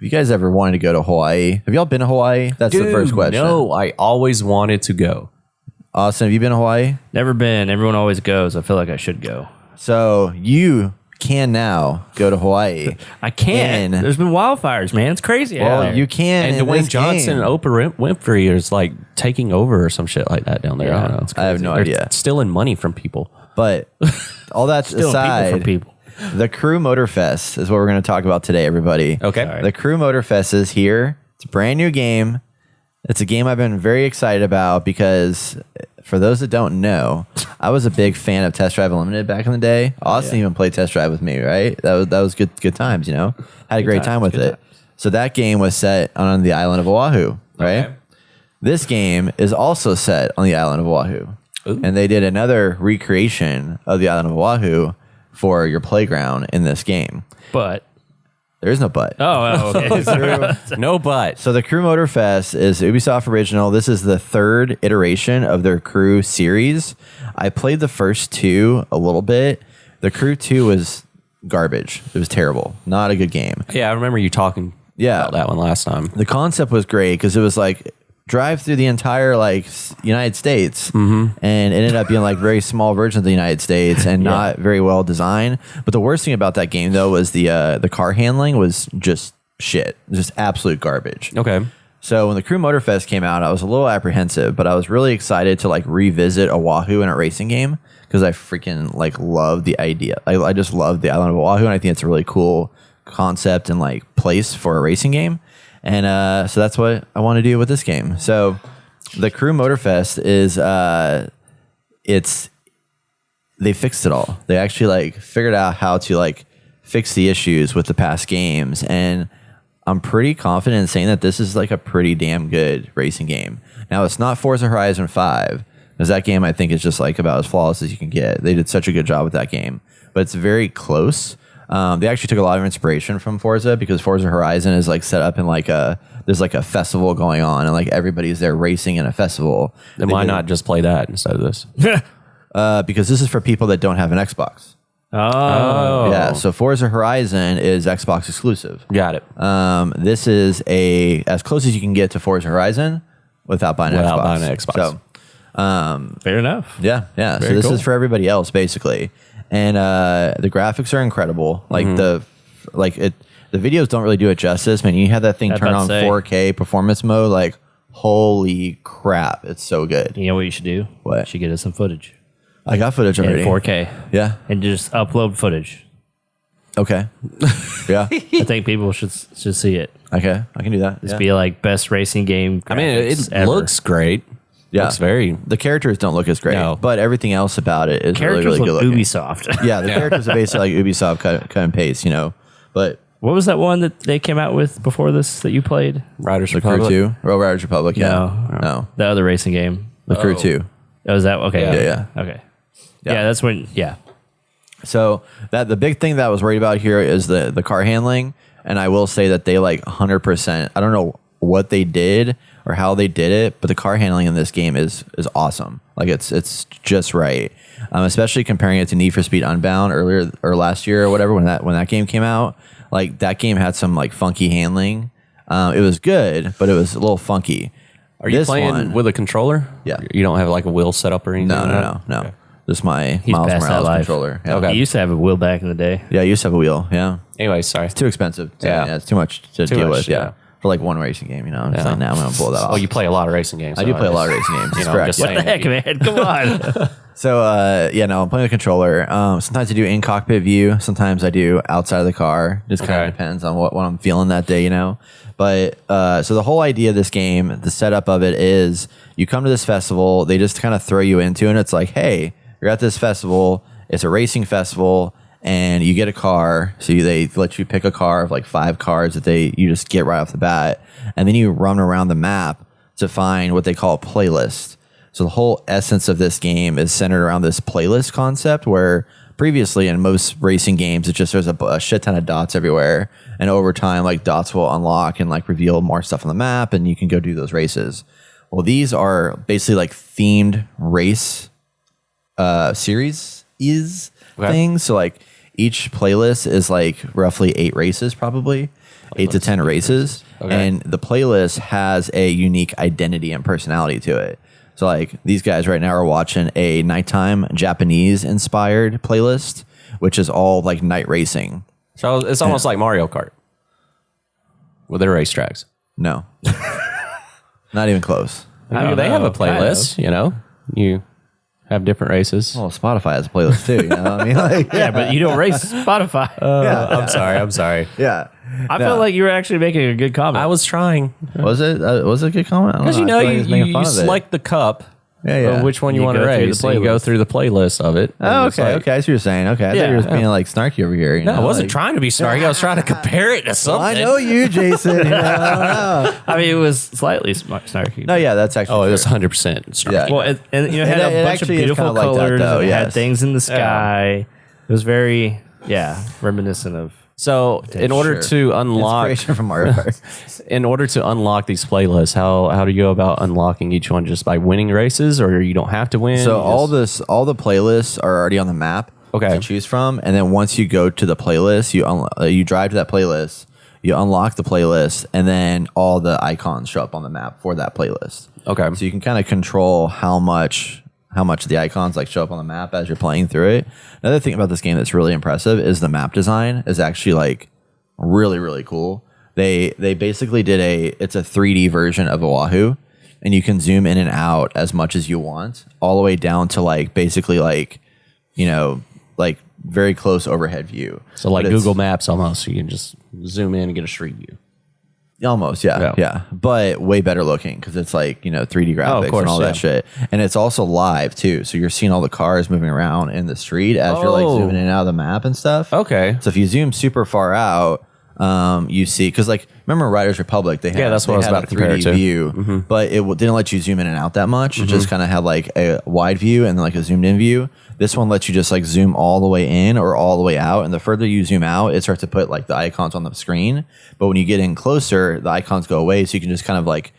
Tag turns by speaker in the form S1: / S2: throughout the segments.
S1: you guys ever wanted to go to Hawaii? Have y'all been to Hawaii? That's the first question.
S2: No, I always wanted to go.
S1: Austin, have you been to Hawaii?
S3: Never been. Everyone always goes. I feel like I should go.
S1: So you can now go to Hawaii.
S3: I can't. There's been wildfires, man. It's crazy. out
S1: Well,
S3: there.
S1: you can.
S2: And
S1: in
S2: Dwayne
S1: this
S2: Johnson
S1: game.
S2: and Oprah Winfrey is like taking over or some shit like that down there.
S3: Yeah.
S2: I don't know. It's
S1: I have
S2: crazy.
S1: no
S2: They're
S1: idea.
S2: stealing money from people.
S1: But all that
S3: Stealing
S1: aside,
S3: people from people.
S1: the Crew Motorfest is what we're going to talk about today, everybody.
S2: Okay.
S3: Sorry.
S1: The Crew Motorfest is here. It's a brand new game. It's a game I've been very excited about because, for those that don't know, I was a big fan of Test Drive Unlimited back in the day. Austin even played Test Drive with me, right? That was good times, you know? Had a great time with it. So that game was set on the island of Oahu, right?
S2: Okay.
S1: This game is also set on the island of Oahu.
S2: Ooh.
S1: And they did another recreation of the island of Oahu for your playground in this game.
S3: But
S1: There is no but.
S3: okay.
S2: No but.
S1: So the Crew Motorfest is Ubisoft original. This is the third iteration of their Crew series. I played the first two a little bit. The Crew 2 was garbage. It was terrible. Not a good game.
S2: Yeah, I remember you talking about that one last time.
S1: The concept was great because it was like drive through the entire like United States, and it ended up being like very small version of the United States and not very well designed. But the worst thing about that game though was the car handling was just shit, just absolute garbage.
S2: Okay.
S1: So when the Crew Motorfest came out, I was a little apprehensive, but I was really excited to like revisit Oahu in a racing game because I freaking like love the idea. I just love the island of Oahu, and I think it's a really cool concept and like place for a racing game. And so that's what I want to do with this game. So the Crew Motorfest is they fixed it all. They actually like figured out how to like fix the issues with the past games, and I'm pretty confident in saying that this is like a pretty damn good racing game. Now it's not Forza Horizon 5, because that game I think is just like about as flawless as you can get. They did such a good job with that game, but it's very close. They actually took a lot of inspiration from Forza because Forza Horizon is like set up in like there's like a festival going on and like everybody's there racing in a festival.
S2: Then why not just play that instead of this?
S1: Because this is for people that don't have an Xbox.
S3: Oh.
S1: Yeah, so Forza Horizon is Xbox exclusive.
S2: Got it.
S1: This is as close as you can get to Forza Horizon without buying an Xbox. So,
S3: Fair enough.
S1: yeah. So
S3: Very
S1: this
S3: cool.
S1: is for everybody else basically. And the graphics are incredible. Like the videos don't really do it justice, man. You have that thing
S3: I was
S1: turn
S3: about
S1: on
S3: to say.
S1: 4K performance mode, like holy crap, it's so good.
S3: You know what you should do?
S1: What?
S3: You should get us some footage
S1: I got footage
S3: in
S1: already.
S3: 4K
S1: Yeah.
S3: and just upload footage.
S1: Okay. Yeah.
S3: I think people should see it.
S1: Okay. I can do that.
S3: Just
S1: Yeah.
S3: be like best racing game.
S2: I mean, it
S3: graphics ever.
S2: looks gret.
S1: Yeah.
S2: Looks very.
S1: The characters don't look as great,
S2: No.
S1: but everything else about it is
S3: characters
S1: really, really
S3: look
S1: good looking.
S3: Ubisoft.
S1: Yeah, the characters are basically like Ubisoft cut and paste, you know. But
S3: What was that one that they came out with before this that you played?
S2: Riders
S1: the Crew
S2: Republic.
S1: 2, Road Riders Republic, yeah.
S3: No.
S1: No.
S3: The other racing game.
S1: The Crew 2.
S3: Oh, was that okay?
S1: Yeah.
S3: Okay.
S1: Yeah.
S3: Yeah, that's when. Yeah.
S1: So that the big thing that I was worried about here is the car handling, and I will say that they like 100%. I don't know what they did or how they did it, but the car handling in this game is awesome. Like it's just right, especially comparing it to Need for Speed Unbound earlier or last year or whatever when that game came out. Like that game had some like funky handling. It was good, but it was a little funky.
S2: Are you
S1: This
S2: playing
S1: one-
S2: with a controller?
S1: Yeah.
S2: You don't have like a wheel set up or anything?
S1: No.
S2: Okay.
S1: Just my
S3: He's
S1: Miles
S3: past that
S1: Morales
S3: life.
S1: controller. Yeah.
S2: Okay.
S3: He used to have a wheel back in the day.
S1: Yeah, I used to have a wheel. Yeah.
S2: Anyway, sorry.
S1: Too expensive.
S2: Yeah.
S1: It's too much to
S2: Too
S1: deal
S2: much,
S1: with.
S2: yeah.
S1: Yeah. For like one racing game, you know. I'm just
S2: Yeah.
S1: like, now I'm gonna pull that off.
S2: Well, you play a lot of racing games.
S1: I
S2: so
S1: do play a lot of
S2: just-
S1: racing games.
S2: you
S1: That's
S2: know,
S1: correct.
S2: just
S1: Yeah.
S3: What the heck, man? Come on.
S1: So I'm playing the controller. Sometimes I do in cockpit view. Sometimes I do outside of the car. Just kind
S2: Okay.
S1: of depends on what I'm feeling that day, you know. But so the whole idea of this game, the setup of it is you come to this festival, they just kind of throw you into it, and it's like, hey, you're at this festival. It's a racing festival, and you get a car. So they let you pick a car of like 5 cars that you just get right off the bat, and then you run around the map to find what they call a playlist. So the whole essence of this game is centered around this playlist concept, where previously in most racing games, it's just there's a shit ton of dots everywhere, and over time, like dots will unlock and like reveal more stuff on the map, and you can go do those races. Well, these are basically like themed race series things. So like each playlist is like roughly 8 races probably. 8 to 10 races. And the playlist has a unique identity and personality to it. So like these guys right now are watching a nighttime Japanese inspired playlist, which is all like night racing.
S2: So it's almost like Mario Kart with their racetracks.
S1: No, not even close.
S2: They have a playlist, you know, you have different races.
S1: Well, Spotify has a playlist too. You know what I mean? Like,
S3: Yeah, but you don't race Spotify.
S2: I'm sorry.
S1: yeah.
S3: I felt like you were actually making a good comment.
S2: I was trying.
S1: Was it a good comment?
S2: Because you know, you select the cup.
S1: Yeah.
S2: Which one you
S3: You
S2: want to
S3: go through
S2: race.
S3: the
S2: And you go
S3: playlist.
S2: through the playlist of it.
S1: Oh,
S2: And it's
S1: okay.
S2: like-
S1: Okay. I see what you're saying. Okay. I thought you were just being like snarky over here. You
S2: No,
S1: know?
S2: I wasn't
S1: like,
S2: trying to be snarky. I was trying to compare it to something.
S1: I know you, Jason. You know, I don't know.
S3: I mean, it was slightly snarky.
S1: No, yeah, that's actually.
S2: Oh, it
S1: true.
S2: was 100% snarky.
S1: Yeah.
S3: Well, and you know, it had
S1: It
S3: a bunch of
S1: actually is
S3: beautiful
S1: kinda like that,
S3: colors.
S1: though,
S3: and it had
S1: yes.
S3: things in the sky. It was very, reminiscent of.
S2: So in order
S1: Sure.
S2: to unlock,
S1: Inspiration from Mario Kart.
S2: in order to unlock these playlists, how do you go about unlocking each one? Just by winning races, or you don't have to win?
S1: So
S2: You just-
S1: all the playlists are already on the map.
S2: Okay.
S1: To choose from, and then once you go to the playlist, you drive to that playlist, you unlock the playlist, and then all the icons show up on the map for that playlist.
S2: Okay.
S1: So you can kind of control how much the icons like show up on the map as you're playing through it. Another thing about this game that's really impressive is the map design is actually like really, really cool. They basically did it's a 3D version of Oahu, and you can zoom in and out as much as you want, all the way down to like basically like, you know, like very close overhead view.
S2: So like
S1: But it's-
S2: Google Maps almost, you can just zoom in and get a street view.
S1: Almost, yeah. But way better looking because it's like, you know, 3D graphics
S2: course,
S1: and all that shit. And it's also live too. So you're seeing all the cars moving around in the street as you're like zooming in and out of the map and stuff.
S2: Okay.
S1: So if you zoom super far out, you see, because like, remember Riders Republic? They had,
S2: that's what
S1: they
S2: I was
S1: had
S2: about
S1: a
S2: to compare it
S1: 3D
S2: to.
S1: view, but it didn't let you zoom in and out that much. It just kind of had like a wide view and like a zoomed in view. This one lets you just like zoom all the way in or all the way out. And the further you zoom out, it starts to put like the icons on the screen. But when you get in closer, the icons go away. So you can just kind of like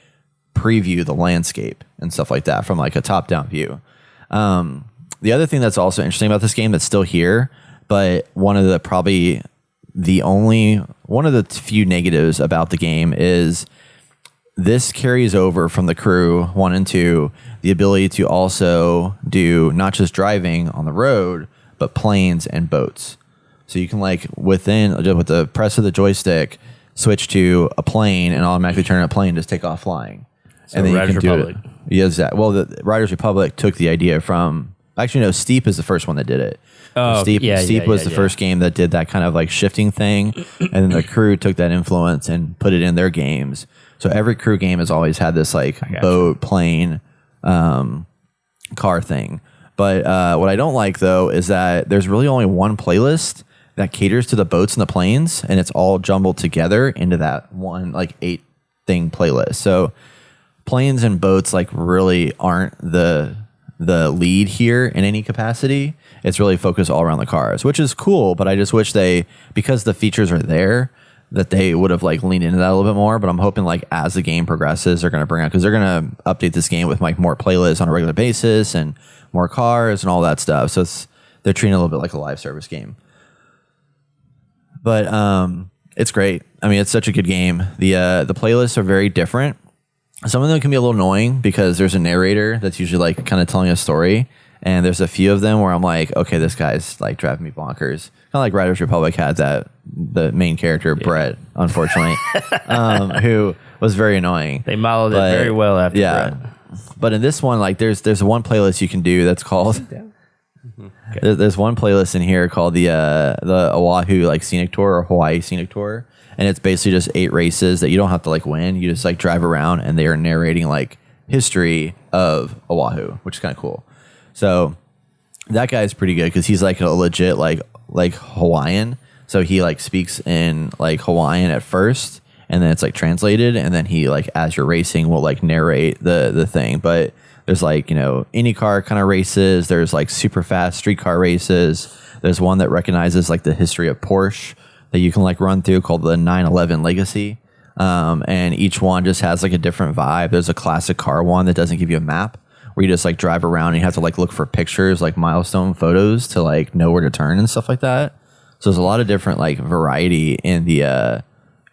S1: preview the landscape and stuff like that from like a top down view. The other thing that's also interesting about this game that's still here, but one of the few negatives about the game is this carries over from the crew 1 and 2 the ability to also do not just driving on the road, but planes and boats. So you can like with the press of the joystick, switch to a plane and automatically turn a plane, just take off flying.
S3: So
S1: And then
S3: Riders
S1: you can
S3: Republic.
S1: do it. Yes, that. Well, the Riders Republic took the idea from. Actually, no. Steep is the first one that did it.
S3: Oh,
S1: Steep was the first game that did that kind of like shifting thing, and then the crew took that influence and put it in their games. So every crew game has always had this like boat, plane, car thing. But what I don't like though is that there's really only one playlist that caters to the boats and the planes, and it's all jumbled together into that one like 8 thing playlist. So planes and boats like really aren't the lead here in any capacity. It's really focused all around the cars, which is cool, but I just wish because the features are there, that they would have like leaned into that a little bit more. But I'm hoping like as the game progresses, they're going to bring out, because they're going to update this game with like more playlists on a regular basis and more cars and all that stuff. So they're treating it a little bit like a live service game. But it's great. I mean, it's such a good game. The playlists are very different. Some of them can be a little annoying because there's a narrator that's usually like kind of telling a story. And there's a few of them where I'm like, okay, this guy's like driving me bonkers. Kind of like Riders Republic had the main character, Brett, unfortunately, who was very annoying.
S3: They modeled it very well after Brett.
S1: But in this one, like there's one playlist you can do that's called there's one playlist in here called the Oahu like scenic tour or Hawaii scenic tour. And it's basically just 8 races that you don't have to like win. You just like drive around and they are narrating like history of Oahu, which is kind of cool. So that guy's pretty good because he's like a legit like Hawaiian. So he like speaks in like Hawaiian at first, and then it's like translated, and then he like as you're racing will like narrate the thing. But there's like, you know, IndyCar kind of races. There's like super fast street car races. There's one that recognizes like the history of Porsche that you can like run through called the 911 Legacy. And each one just has like a different vibe. There's a classic car one that doesn't give you a map, where you just like drive around and you have to like look for pictures, like milestone photos to like know where to turn and stuff like that. So there's a lot of different like variety in the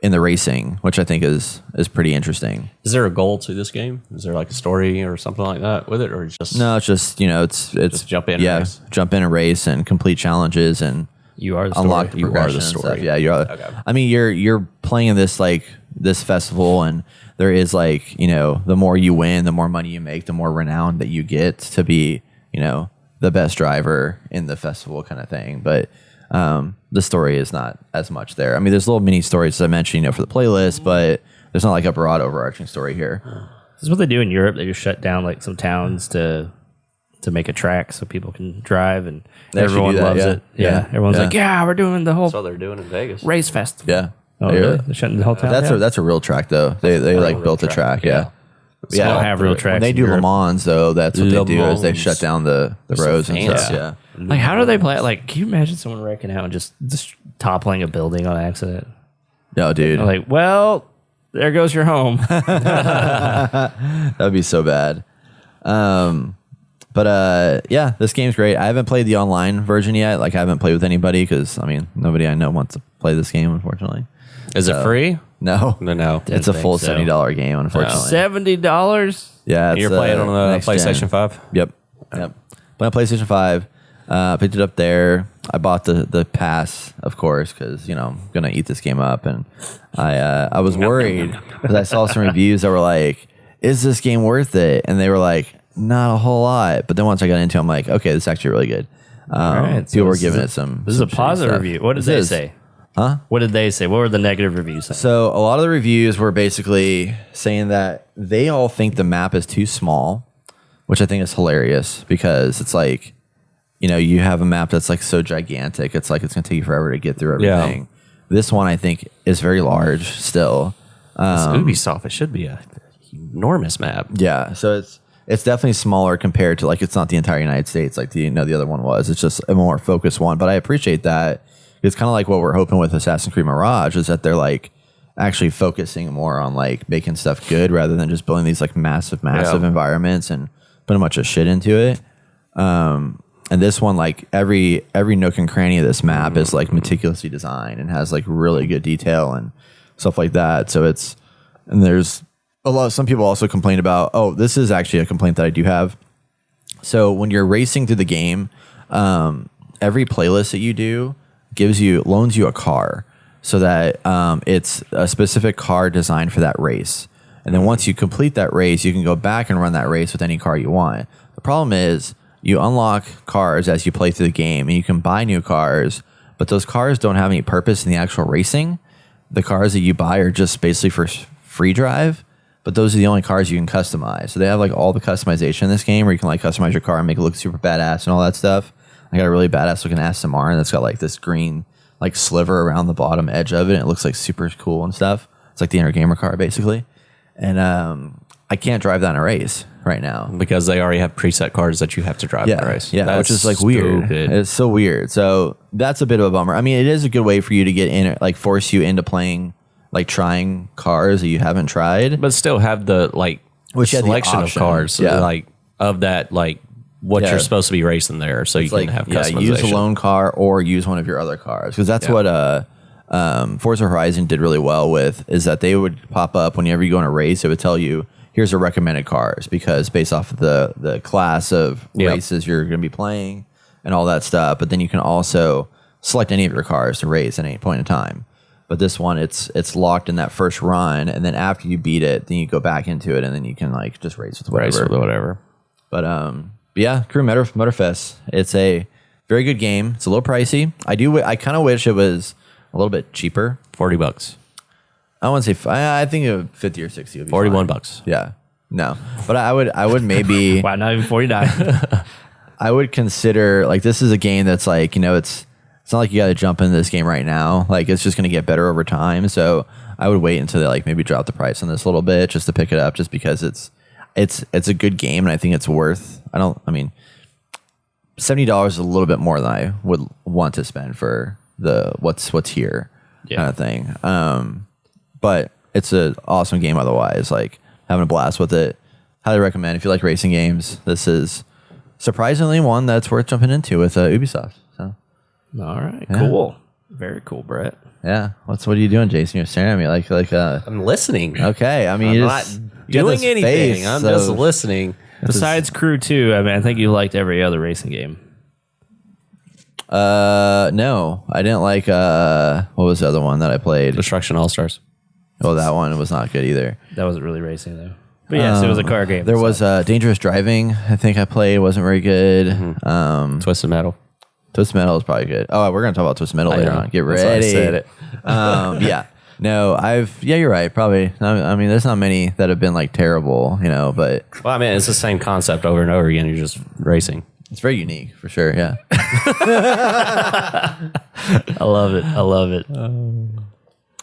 S1: in the racing, which I think is pretty interesting.
S2: Is there a goal to this game? Is there like a story or something like that with it, or just
S1: No, it's just it's
S2: just jump in? And race?
S1: Jump in and race and complete challenges and
S3: You are the story.
S1: unlock the
S2: You are
S1: progression
S2: the
S1: and
S2: story.
S1: stuff. Yeah, you're.
S2: Okay.
S1: I mean, you're playing in this festival, and there is the more you win, the more money you make, the more renown that you get to be the best driver in the festival kind of thing. But the story is not as much there. I mean, there's little mini stories, as I mentioned, for the playlist, but there's not like a broad overarching story here.
S3: This is what they do in Europe. They just shut down like some towns to make a track so people can drive, and
S1: They actually
S3: everyone
S1: do that,
S3: loves
S1: yeah.
S3: it. Yeah,
S1: Yeah.
S3: everyone's
S1: Yeah.
S3: like, "Yeah, we're doing the whole
S2: That's what they're doing in Vegas.
S3: race festival."
S1: Yeah.
S3: Oh, really? They're shutting the whole town down?
S1: That's a real track though. They like built a track. Yeah.
S3: They don't have real
S1: When
S3: tracks.
S1: they
S3: in
S1: do Le
S3: Europe.
S1: Mans though, that's what
S2: Le
S1: they do is they
S2: Mans.
S1: shut down the roads and stuff.
S2: fancy.
S1: Yeah.
S3: Like, how do they play it? Like, can you imagine someone wrecking out and just toppling a building on accident?
S1: No, dude.
S3: I'm like, well, there goes your home.
S1: That would be so bad. But yeah, this game's great. I haven't played the online version yet. Like, I haven't played with anybody because nobody I know wants to play this game, unfortunately.
S2: Is it free?
S1: No,
S2: No.
S1: it's a
S3: think
S1: full
S3: so.
S1: $70 game, unfortunately.
S3: $70.
S1: Yeah,
S2: You're playing on the PlayStation 5?
S1: Yep. Playing on PlayStation 5. Picked it up there. I bought the pass, of course, because I'm gonna eat this game up, and I was worried because I saw some reviews that were like, "Is this game worth it?" And they were like, "Not a whole lot." But then once I got into it, I'm like, "Okay, this is actually really good."
S3: right, so
S1: People were
S3: this
S1: giving
S3: is
S1: it some.
S3: This is a
S1: some shitty
S3: positive
S1: stuff.
S3: review. What did
S1: This
S3: they
S1: is.
S3: say?
S1: Huh?
S3: What did they say? What were the negative reviews saying?
S1: So a lot of the reviews were basically saying that they all think the map is too small, which I think is hilarious because it's like, you have a map that's like so gigantic. It's like it's going to take you forever to get through everything. This one I think is very large still.
S2: It's Ubisoft. It should be a enormous map.
S1: Yeah. So it's definitely smaller compared to it's not the entire United States like the other one was. It's just a more focused one. But I appreciate that. It's kind of like what we're hoping with Assassin's Creed Mirage is that they're like actually focusing more on like making stuff good rather than just building these like massive environments and putting a bunch of shit into it. And this one, like every nook and cranny of this map is like meticulously designed and has like really good detail and stuff like that. So there's some people also complain about, this is actually a complaint that I do have. So when you're racing through the game, every playlist that you do loans you a car so that it's a specific car designed for that race. And then once you complete that race, you can go back and run that race with any car you want. The problem is you unlock cars as you play through the game and you can buy new cars, but those cars don't have any purpose in the actual racing. The cars that you buy are just basically for free drive, but those are the only cars you can customize. So they have like all the customization in this game where you can like customize your car and make it look super badass and all that stuff. I got a really badass looking Aston Martin that's got like this green like sliver around the bottom edge of it. And it looks like super cool and stuff. It's like the inner gamer car basically. And I can't drive that in a race right now
S2: Because they already have preset cars that you have to drive in the race.
S1: yeah, which is like weird.
S2: Stupid.
S1: It's so weird. So that's a bit of a bummer. I mean, it is a good way for you to get in, like force you into playing, like trying cars that you haven't tried.
S2: But still have the
S1: Which you had the
S2: selection of
S1: option.
S2: cars. So
S1: Yeah.
S2: like of that, like what
S1: Yeah.
S2: you're supposed to be racing there. So you
S1: It's
S2: can have customization.
S1: use a loan car or use one of your other cars because that's what Forza Horizon did really well with is that they would pop up whenever you go on a race. It would tell you here's a recommended cars because based off of the class of races you're going to be playing and all that stuff. But then you can also select any of your cars to race at any point in time. But this one, it's locked in that first run, and then after you beat it, then you go back into it, and then you can like just race with whatever.
S2: Race with whatever.
S1: But yeah, Crew Motorfest. It's a very good game. It's a little pricey. I kind of wish it was a little bit cheaper.
S2: $40.
S1: I want to say I think it 50 or 60 would be
S2: $41.
S1: fine. Yeah, no, but I would maybe
S3: Wow, not even 49.
S1: I would consider like this is a game that's like it's not like you got to jump into this game right now. Like it's just going to get better over time. So I would wait until they like maybe drop the price on this a little bit just to pick it up, just because it's a good game and I think it's worth. $70 is a little bit more than I would want to spend for the what's here kind of thing. But it's an awesome game otherwise. Like having a blast with it. Highly recommend if you like racing games. This is surprisingly one that's worth jumping into with Ubisoft. So
S3: All right, cool. Very cool, Brett.
S1: Yeah. What are you doing, Jason? You're staring at me like
S2: I'm listening.
S1: okay. I mean,
S2: I'm
S1: you
S2: not
S1: just, you got
S2: doing
S1: this
S2: anything.
S1: face
S2: I'm just
S1: of-
S2: listening.
S3: Besides Crew 2, I mean, I think you liked every other racing game.
S1: No, I didn't like. What was the other one that I played?
S2: Destruction All Stars.
S1: Oh, that one was not good either.
S3: That wasn't really racing, though. But yes, it was a car game.
S1: There was Dangerous Driving. I think I played. Wasn't very good.
S2: Twisted Metal.
S1: Twisted Metal is probably good. Oh, we're gonna talk about Twisted Metal later
S2: know.
S1: on. Get
S2: That's why I
S1: ready.
S2: said it.
S1: Yeah. No, yeah, you're right. Probably. I mean, there's not many that have been like terrible, but
S2: Well, I mean, it's the same concept over and over again. You're just racing.
S1: it's very unique for sure. Yeah.
S3: I love it. I love it.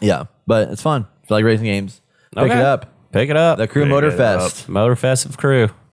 S1: Yeah. But it's fun. If you like racing games, pick
S2: Okay.
S1: it up.
S2: Pick it up.
S1: The Crew
S3: Pick it
S1: Motorfest.
S2: Motorfest of Crew.